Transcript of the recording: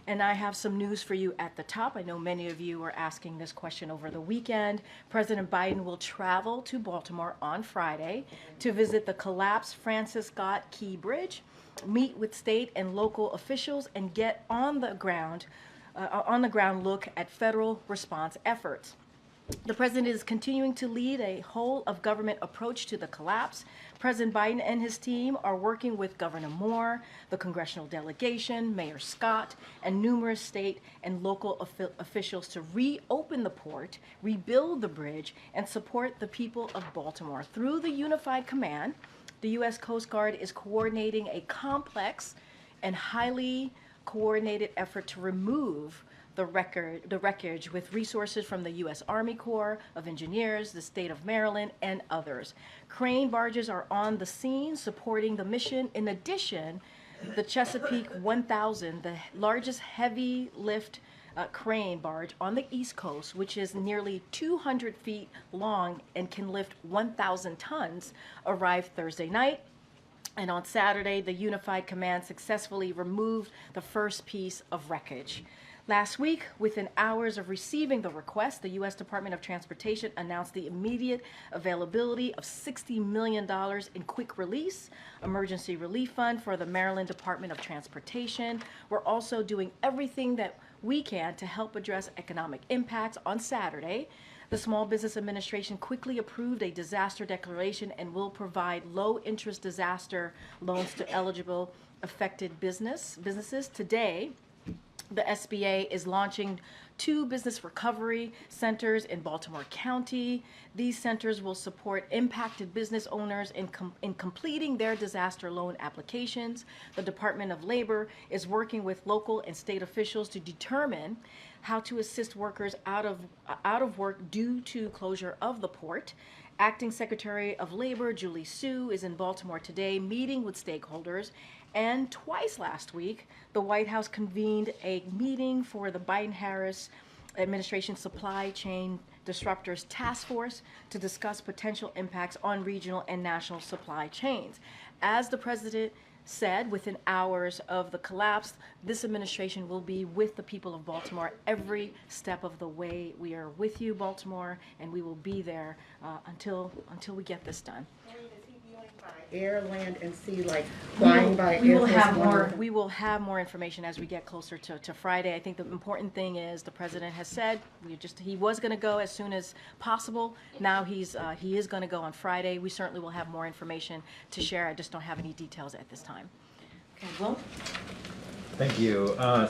And I have some news for you at the top. I know many of you were asking this question over the weekend. President Biden will travel to Baltimore on Friday to visit the collapsed Francis Scott Key Bridge, meet with state and local officials, and get on the ground look at federal response efforts. The president is continuing to lead a whole of government approach to the collapse. President Biden and his team are working with Governor Moore, the congressional delegation, Mayor Scott, and numerous state and local officials to reopen the port, rebuild the bridge, and support the people of Baltimore. Through the Unified Command, the U.S. Coast Guard is coordinating a complex and highly coordinated effort to remove the wreckage with resources from the U.S. Army Corps of Engineers, the state of Maryland, and others. Crane barges are on the scene supporting the mission. In addition, the Chesapeake 1000, the largest heavy lift crane barge on the East Coast, which is nearly 200 feet long and can lift 1,000 tons, arrived Thursday night. And on Saturday, the Unified Command successfully removed the first piece of wreckage. Last week, within hours of receiving the request, the U.S. Department of Transportation announced the immediate availability of $60 million in quick release emergency relief fund for the Maryland Department of Transportation. We're also doing everything that we can to help address economic impacts. On Saturday, the Small Business Administration quickly approved a disaster declaration and will provide low-interest disaster loans to eligible affected businesses. Today, the SBA is launching 2 business recovery centers in Baltimore County. These centers will support impacted business owners in completing their disaster loan applications. The Department of Labor is working with local and state officials to determine how to assist workers out of work due to closure of the port. Acting Secretary of Labor Julie Su is in Baltimore today meeting with stakeholders. And twice last week, the White House convened a meeting for the Biden-Harris administration supply chain disruptors task force to discuss potential impacts on regional and national supply chains. As the president said, within hours of the collapse, this administration will be with the people of Baltimore every step of the way. We are with you, Baltimore, and we will be there until we get this done. Air, land, and sea, like flying by we Air will Force have One? more. We will have more information as we get closer to Friday. I think the important thing is the president has said he was going to go as soon as possible. Now he is going to go on Friday. We certainly will have more information to share. I just don't have any details at this time. Okay, Will? Thank you.